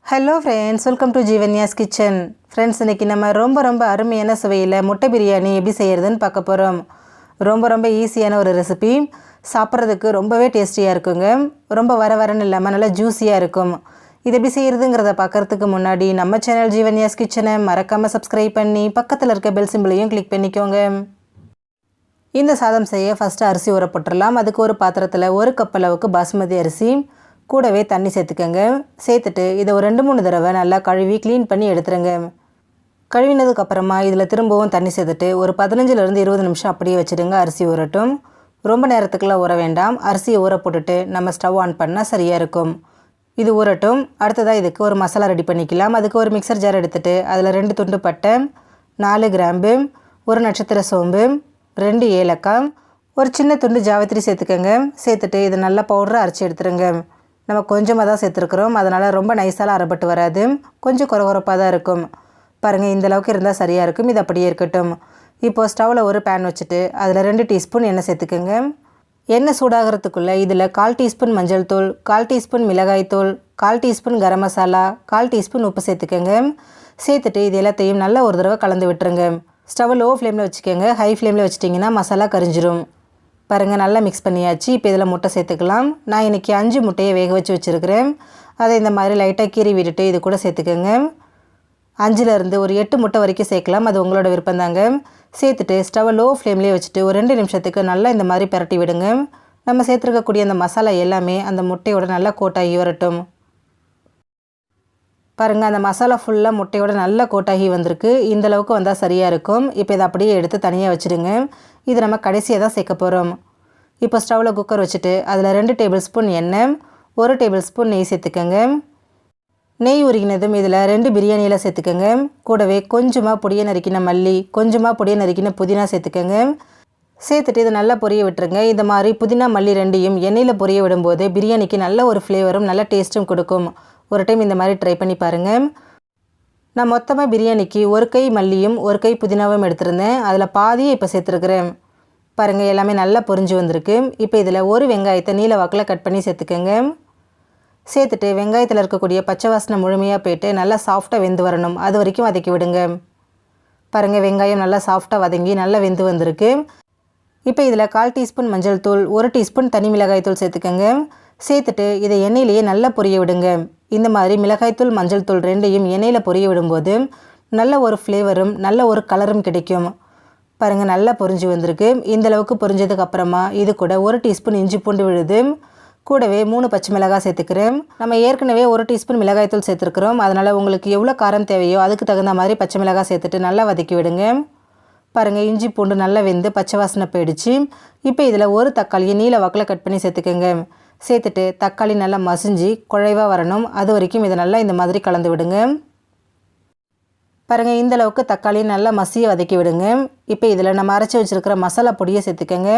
Hello friends, welcome to Jeevanya's kitchen. Friends, இன்றைக்கி நம்ம ரொம்ப அருமையான சுவையில் முட்டை பிரியாணி எப்படி செய்கிறதுன்னு பார்க்க போகிறோம். ரொம்ப ஈஸியான ஒரு ரெசிபி. சாப்பிட்றதுக்கு ரொம்பவே டேஸ்டியாக இருக்குங்க. ரொம்ப வரன்னு இல்லாமல் நல்லா ஜூஸியாக இருக்கும். இது எப்படி செய்கிறதுங்கிறத பார்க்குறதுக்கு முன்னாடி நம்ம சேனல் ஜீவன்யாஸ் கிச்சனை மறக்காமல் சப்ஸ்கிரைப் பண்ணி பக்கத்தில் இருக்க பெல் சிம்பிளையும் கிளிக் பண்ணிக்கோங்க. இந்த சாதம் செய்ய ஃபஸ்ட்டு அரிசி ஊற போட்டுடலாம். அதுக்கு ஒரு பாத்திரத்தில் 1 கப் அளவுக்கு பாசுமதி அரிசி, கூடவே தண்ணி சேர்த்துக்கங்க. சேர்த்துட்டு இதை ஒரு 2-3 தடவை நல்லா கழுவி க்ளீன் பண்ணி எடுத்துருங்க. கழுவினதுக்கப்புறமா இதில் திரும்பவும் தண்ணி சேர்த்துட்டு ஒரு 15-20 நிமிஷம் அப்படியே வச்சுடுங்க. அரிசி ஊறட்டும். ரொம்ப நேரத்துக்குலாம் ஊற வேண்டாம். அரிசியை ஊற போட்டுட்டு நம்ம ஸ்டவ் ஆன் பண்ணால் சரியாக இருக்கும். இது ஊறட்டும். அடுத்ததாக இதுக்கு ஒரு மசாலா ரெடி பண்ணிக்கலாம். அதுக்கு ஒரு மிக்சர் ஜார் எடுத்துகிட்டு அதில் 2 துண்டு பட்டை, 4 கிராம்பு, 1 நட்சத்திர சோம்பு, 2 ஏலக்காய், ஒரு சின்ன துண்டு ஜாவித்திரி சேர்த்துக்கங்க. சேர்த்துட்டு இதை நல்லா பவுடராக அரைச்சி எடுத்துருங்க. நம்ம கொஞ்சமாக தான் சேர்த்துருக்குறோம், அதனால் ரொம்ப நைஸாலாம் அரைப்பட்டு வராது. கொஞ்சம் குறகுறப்பாக தான் இருக்கும். பாருங்கள், இந்தளவுக்கு இருந்தால் சரியாக இருக்கும். இது அப்படியே இருக்கட்டும். இப்போது ஸ்டவ்வில் ஒரு பேன் வச்சுட்டு அதில் 2 டீஸ்பூன் எண்ணெய் சேர்த்துக்கோங்க. எண்ணெய் சூடாகிறதுக்குள்ளே இதில் 1/4 டீஸ்பூன் மஞ்சள் தூள், 1/4 டீஸ்பூன் மிளகாய் தூள், 1/4 டீஸ்பூன் கரம் மசாலா, 1/4 டீஸ்பூன் உப்பு சேர்த்துக்கோங்க. சேர்த்துட்டு இது எல்லாத்தையும் நல்லா ஒரு தடவை கலந்து விட்டுருங்க. ஸ்டவ் லோ ஃப்ளேமில் வச்சுக்கோங்க. ஹை ஃப்ளேமில் வச்சிட்டிங்கன்னா மசாலா கரிஞ்சிரும். பாருங்கள், நல்லா மிக்ஸ் பண்ணியாச்சு. இப்போ இதில் முட்டை சேர்த்துக்கலாம். நான் இன்றைக்கி 5 முட்டையை வேக வச்சு வச்சுருக்கிறேன். அதை இந்த மாதிரி லைட்டாக கீறி விட்டுட்டு இது கூட சேர்த்துக்கோங்க. 5லேருந்து ஒரு 8 முட்டை வரைக்கும் சேர்க்கலாம். அது உங்களோட விருப்பம் தாங்க. சேர்த்துட்டு ஸ்டவ் லோ ஃப்ளேம்லேயே வச்சுட்டு ஒரு 2 நிமிஷத்துக்கு நல்லா இந்த மாதிரி பரட்டி விடுங்க. நம்ம சேர்த்துருக்கக்கூடிய அந்த மசாலா எல்லாமே அந்த முட்டையோட நல்லா கோட்டாகி வரட்டும். பாருங்கள், அந்த மசாலா ஃபுல்லாக முட்டையோட நல்லா கோட்டாகி வந்திருக்கு. இந்தளவுக்கு வந்தால் சரியாக இருக்கும். இப்போ இதை அப்படியே எடுத்து தனியாக வச்சுடுங்க. இது நம்ம கடைசியாக தான் சேர்க்க போகிறோம். இப்போ ஸ்டவ்வில் குக்கர் வச்சுட்டு அதில் 2 டேபிள் ஸ்பூன் எண்ணெய், 1 டேபிள் ஸ்பூன் நெய் சேர்த்துக்கங்க. நெய் உருகினதும் இதில் 2 பிரியாணியில் சேர்த்துக்கங்க. கூடவே கொஞ்சமாக பொடியை நறுக்கின மல்லி, கொஞ்சமாக பொடியை நறுக்கின புதினா சேர்த்துக்கங்க. சேர்த்துட்டு இதை நல்லா பொரிய விட்டுருங்க. இந்த மாதிரி புதினா மல்லி 2யும் எண்ணெயில் பொரிய விடும்போது பிரியாணிக்கு நல்ல ஒரு ஃப்ளேவரும் நல்ல டேஸ்ட்டும் கொடுக்கும். ஒரு டைம் இந்த மாதிரி ட்ரை பண்ணி பாருங்கள். நான் மொத்தமாக பிரியாணிக்கு 1 கை மல்லியும் 1 கை புதினாவும் எடுத்திருந்தேன். அதில் பாதியை இப்போ சேர்த்துருக்குறேன். பாருங்கள், எல்லாமே நல்லா பொரிஞ்சு வந்திருக்கு. இப்போ இதில் ஒரு வெங்காயத்தை நீல வாக்கில் கட் பண்ணி சேர்த்துக்கோங்க. சேர்த்துட்டு வெங்காயத்தில் இருக்கக்கூடிய பச்சை வாசனை முழுமையாக போய்ட்டு நல்லா சாஃப்டாக வெந்து வரணும். அது வரைக்கும் வதக்கி விடுங்க. பாருங்கள், வெங்காயம் நல்லா சாஃப்டாக வதங்கி நல்லா வெந்து வந்திருக்கு. இப்போ இதில் 1/4 டீஸ்பூன் மஞ்சள் தூள், 1 டீஸ்பூன் தனி மிளகாய் தூள் சேர்த்துக்கோங்க. சேர்த்துட்டு இதை எண்ணெயிலேயே நல்லா பொரிய விடுங்க. இந்த மாதிரி மிளகாய்த்தூள் மஞ்சள் தூள் 2யும் எண்ணெயில் பொரிய விடும்போது நல்ல ஒரு ஃப்ளேவரும் நல்ல ஒரு கலரும் கிடைக்கும். பாருங்கள், நல்லா பொரிஞ்சு வந்திருக்கு. இந்தளவுக்கு பொரிஞ்சதுக்கப்புறமா இது கூட 1 டீஸ்பூன் இஞ்சி பூண்டு விழுது, கூடவே 3 பச்சை மிளகாய் சேர்த்துக்கிறேன். நம்ம ஏற்கனவே 1 டீஸ்பூன் மிளகாய்த்தூள் சேர்த்துருக்குறோம். அதனால் உங்களுக்கு எவ்வளோ காரம் தேவையோ அதுக்கு தகுந்த மாதிரி பச்சை மிளகாய் சேர்த்துட்டு நல்லா வதக்கி விடுங்க. பாருங்கள், இஞ்சி பூண்டு நல்லா வெந்து பச்சை வாசனை போயிடுச்சு. இப்போ இதில் ஒரு தக்காளியை நீல வாக்கில் கட் பண்ணி சேர்த்துக்கோங்க. சேர்த்துட்டு தக்காளி நல்லா மசிஞ்சு குழைவாக வரணும். அது வரைக்கும் இதை நல்லா இந்த மாதிரி கலந்து விடுங்க. பாருங்கள், இந்தளவுக்கு தக்காளி நல்லா மசிய வதக்கி விடுங்க. இப்போ இதில் நம்ம அரைச்சி வச்சுருக்கிற மசாலா பொடியை சேர்த்துக்கோங்க.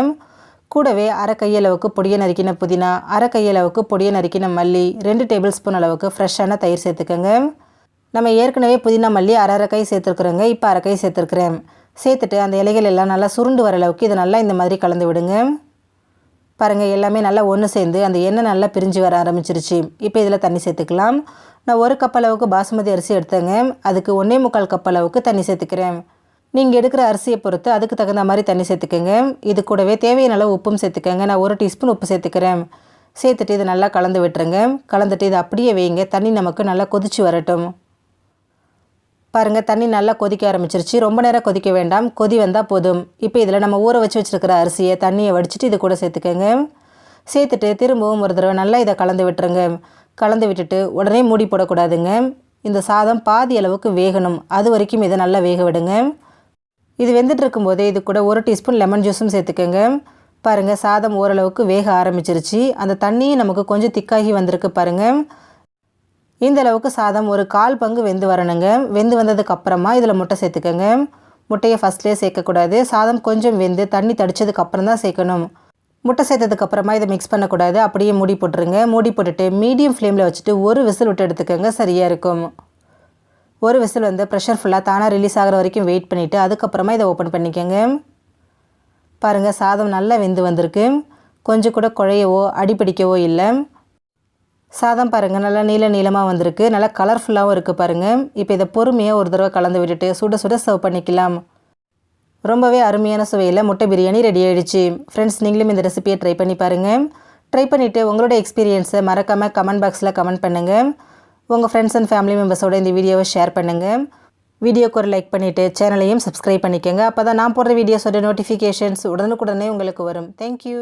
கூடவே 1/2 கையளவுக்கு பொடியை நறுக்கின புதினா, 1/2 கையளவுக்கு பொடியை நறுக்கின மல்லி, 2 டேபிள் ஸ்பூன் அளவுக்கு ஃப்ரெஷ்ஷான தயிர் சேர்த்துக்கோங்க. நம்ம ஏற்கனவே புதினா மல்லி 1/2 கை சேர்த்துருக்குறோங்க. இப்போ 1/2 கை சேர்த்துருக்குறேன். சேர்த்துட்டு அந்த இலைகள் எல்லாம் நல்லா சுருண்டு வர அளவுக்கு இதை நல்லா இந்த மாதிரி கலந்து விடுங்க. பாருங்கள், எல்லாமே நல்லா ஒன்று சேர்ந்து அந்த எண்ணெய் நல்லா பிரிஞ்சு வர ஆரம்பிச்சிருச்சு. இப்போ இதில் தண்ணி சேர்த்துக்கலாம். நான் 1 கப் அளவுக்கு பாசுமதி அரிசி எடுத்தேங்க. அதுக்கு 1.25 கப் அளவுக்கு தண்ணி சேர்த்துக்கிறேன். நீங்கள் எடுக்கிற அரிசியை பொறுத்து அதுக்கு தகுந்த மாதிரி தண்ணி சேர்த்துக்கோங்க. இது கூடவே தேவையான அளவு உப்பும் சேர்த்துக்கோங்க. நான் 1 டீஸ்பூன் உப்பு சேர்த்துக்கிறேன். சேர்த்துட்டு இதை நல்லா கலந்து விட்டுருங்க. கலந்துட்டு இதை அப்படியே வைங்க. தண்ணி நமக்கு நல்லா கொதிச்சு வரட்டும். பாருங்கள், தண்ணி நல்லா கொதிக்க ஆரம்பிச்சிருச்சு. ரொம்ப நேரம் கொதிக்க வேண்டாம், கொதி வந்தால் போதும். இப்போ இதில் நம்ம ஊற வச்சு வச்சுருக்கிற அரிசியை தண்ணியை வடிச்சிட்டு இது கூட சேர்த்துக்கோங்க. சேர்த்துட்டு திரும்பவும் ஒரு தடவை நல்லா இதை கலந்து விட்டுருங்க. கலந்து விட்டுட்டு உடனே மூடி போடக்கூடாதுங்க. இந்த சாதம் பாதி அளவுக்கு வேகணும். அது வரைக்கும் இதை நல்லா வேக விடுங்க. இது வெந்துட்டு இருக்கும்போதே இது கூட 1 டீஸ்பூன் லெமன் ஜூஸும் சேர்த்துக்கோங்க. பாருங்கள், சாதம் ஓரளவுக்கு வேக ஆரம்பிச்சிருச்சு. அந்த தண்ணியும் நமக்கு கொஞ்சம் திக்காகி வந்திருக்கு. பாருங்கள், இந்த அளவுக்கு சாதம் ஒரு 1/4 பங்கு வெந்து வரணுங்க. வெந்து வந்ததுக்கப்புறமா இதில் முட்டை சேர்த்துக்கோங்க. முட்டையை ஃபஸ்ட்லேயே சேர்க்கக்கூடாது. சாதம் கொஞ்சம் வெந்து தண்ணி தடித்ததுக்கப்புறம் தான் சேர்க்கணும். முட்டை சேர்த்ததுக்கப்புறமா இதை மிக்ஸ் பண்ணக்கூடாது. அப்படியே மூடி போட்டுருங்க. மூடி போட்டுட்டு மீடியம் ஃப்ளேமில் வச்சுட்டு ஒரு விசில் விட்டு எடுத்துக்கோங்க. சரியாக இருக்கும். ஒரு விசில் வந்து ப்ரெஷர் ஃபுல்லாக தானாக ரிலீஸ் ஆகிற வரைக்கும் வெயிட் பண்ணிவிட்டு அதுக்கப்புறமா இதை ஓப்பன் பண்ணிக்கோங்க. பாருங்கள், சாதம் நல்லா வெந்து வந்திருக்கு. கொஞ்சம் கூட குழையவோ அடிப்பிடிக்கவோ இல்லை. சாதம் பாருங்கள் நல்லா நீளமாக வந்திருக்கு, நல்லா கலர்ஃபுல்லாகவும் இருக்குது பாருங்கள். இப்போ இதை பொறுமையாக ஒரு தடவை கலந்து விட்டுட்டு சுட சுட சர்வ் பண்ணிக்கலாம். ரொம்பவே அருமையான சுவையில் முட்டை பிரியாணி ரெடி ஆகிடுச்சு. ஃப்ரெண்ட்ஸ், நீங்களும் இந்த ரெசிபியை ட்ரை பண்ணி பாருங்கள். ட்ரை பண்ணிவிட்டு உங்களோட எக்ஸ்பீரியன்ஸை மறக்காமல் கமெண்ட் பாக்ஸில் கமெண்ட் பண்ணுங்கள். உங்கள் ஃப்ரெண்ட்ஸ் அண்ட் ஃபேமிலி மெம்பர்ஸோட இந்த வீடியோவை ஷேர் பண்ணுங்கள். வீடியோக்கு ஒரு லைக் பண்ணிவிட்டு சேனலையும் சப்ஸ்கிரைப் பண்ணிக்கோங்க. அப்போ தான் நான் போடுற வீடியோஸோட நோட்டிஃபிகேஷன்ஸ் உடனுக்குடனே உங்களுக்கு வரும். தேங்க்யூ.